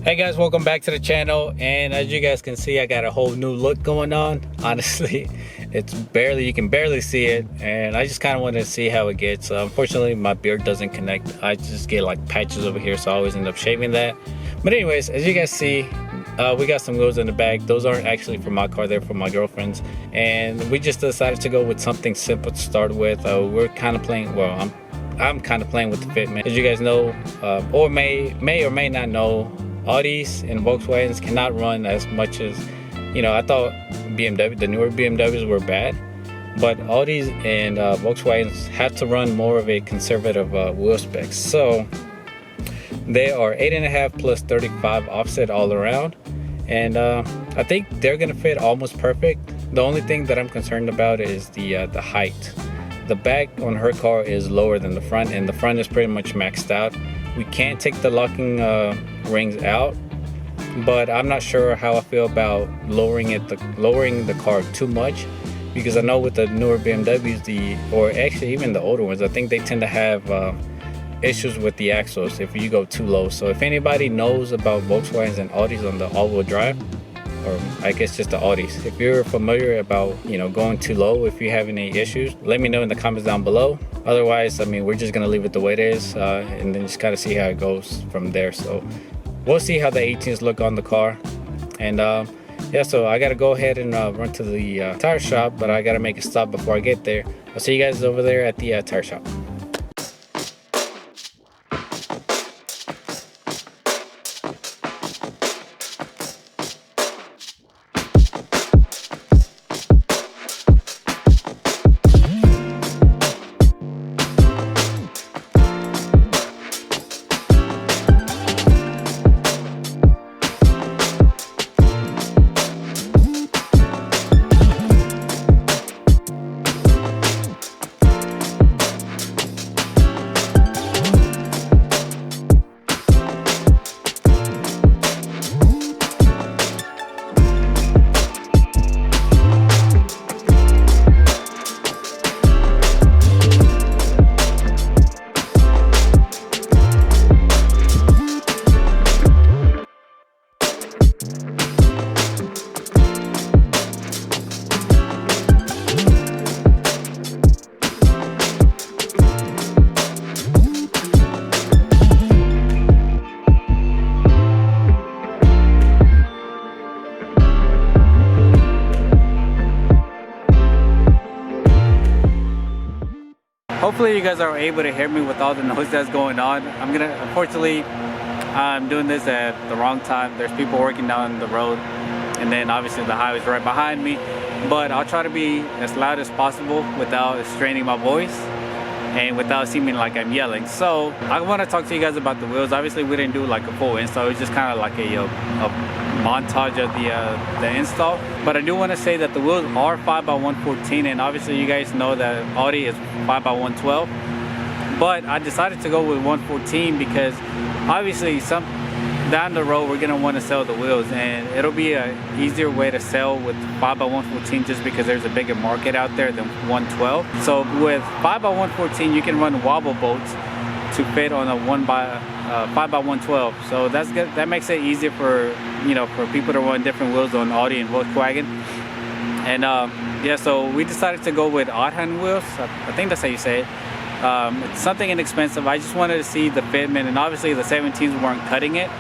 Hey guys, welcome back to the channel. And as you guys can see, I got a whole new look going on. Honestly, you can barely see it, and I just kind of wanted to see how it gets. Unfortunately, my beard doesn't connect. I just get like patches over here, so I always end up shaving that. But anyways, as you guys see, we got some wheels in the back. Those aren't actually for my car, they're for my girlfriend's, and we just decided to go with something simple to start with. We're kind of playing, well, I'm kind of playing with the fitment. As you guys know, or may or may not know, Audis and Volkswagens cannot run as much as, I thought the newer BMWs were bad, but Audis and Volkswagens have to run more of a conservative wheel specs. So they are 8.5 plus 35 offset all around, and I think they're gonna fit almost perfect. The only thing that I'm concerned about is the height. The back on her car is lower than the front, and the front is pretty much maxed out. We can't take the locking rings out, but I'm not sure how I feel about lowering the car too much, because I know with the newer BMWs, or actually even the older ones, I think they tend to have issues with the axles if you go too low. So if anybody knows about Volkswagens and Audis on the all-wheel drive, or I guess just the Audis, if you're familiar about going too low, if you have any issues, let me know in the comments down below. Otherwise, I mean, we're just gonna leave it the way it is, and then just kind of see how it goes from there. So we'll see how the 18s look on the car. And yeah, so I gotta go ahead and run to the tire shop, but I gotta make a stop before I get there. I'll see you guys over there at the tire shop. Hopefully you guys are able to hear me with all the noise that's going on. Unfortunately, I'm doing this at the wrong time. There's people working down the road, and then obviously the highway's right behind me. But I'll try to be as loud as possible without straining my voice and without seeming like I'm yelling. So I want to talk to you guys about the wheels. Obviously we didn't do like a full install. It was just kind of like a montage of the install. But I do want to say that the wheels are 5x114, and obviously you guys know that Audi is 5x112. But I decided to go with 114 because obviously down the road we're gonna want to sell the wheels, and it'll be a easier way to sell with 5x114 just because there's a bigger market out there than 112. So with 5x114 you can run wobble bolts to fit on a 5x112. So that's good. That makes it easier for for people to run different wheels on Audi and Volkswagen. And yeah, so we decided to go with odd hand wheels. I think that's how you say it. It's something inexpensive. I just wanted to see the fitment, and obviously the 17s weren't cutting it.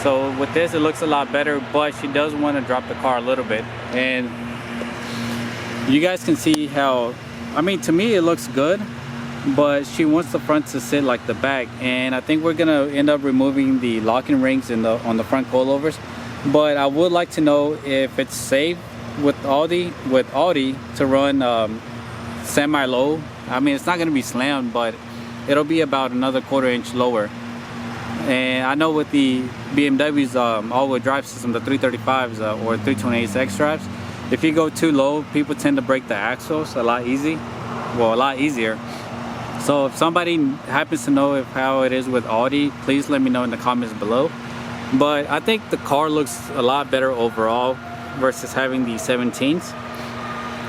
So with this it looks a lot better, but she does want to drop the car a little bit. And you guys can see how, I mean, to me it looks good, but she wants the front to sit like the back, and I think we're gonna end up removing the locking rings on the front coilovers. But I would like to know if it's safe with Audi to run semi-low. I mean, it's not gonna be slammed, but it'll be about another 1/4 inch lower. And I know with the BMW's all-wheel drive system, the 335s or 328 X drives, if you go too low, people tend to break the axles a lot easier. So if somebody happens to know how it is with Audi, please let me know in the comments below. But I think the car looks a lot better overall versus having the 17s.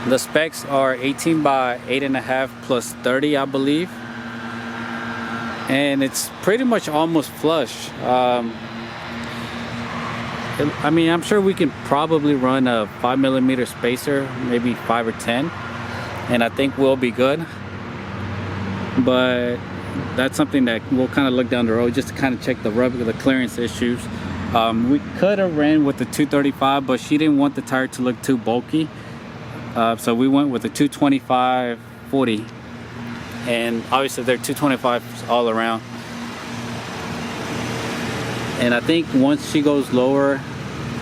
The specs are 18 by 8.5 plus 30, I believe. And it's pretty much almost flush. I mean, I'm sure we can probably run a 5mm spacer, maybe 5 or 10, and I think we'll be good. But that's something that we'll kind of look down the road just to kind of check the clearance issues. We could have ran with the 235, but she didn't want the tire to look too bulky, so we went with the 225/40, and obviously they're 225s all around. And I think once she goes lower,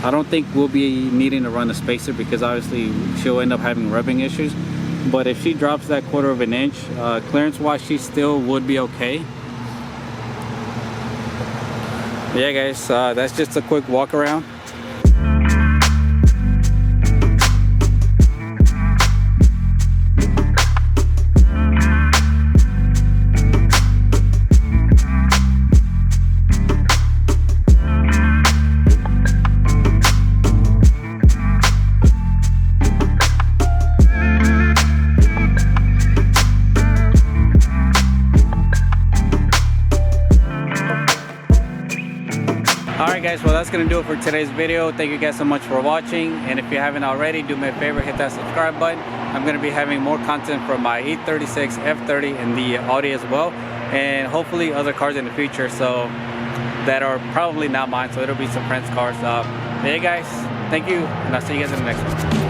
I don't think we'll be needing to run a spacer, because obviously she'll end up having rubbing issues. But if she drops that 1/4 of an inch, clearance wise, she still would be okay. But yeah guys, that's just a quick walk around. Alright guys, well that's gonna do it for today's video. Thank you guys so much for watching, and if you haven't already, do me a favor, hit that subscribe button. I'm gonna be having more content from my E36, F30, and the Audi as well, and hopefully other cars in the future, so that are probably not mine, so it'll be some friends' cars. Hey guys, thank you, and I'll see you guys in the next one.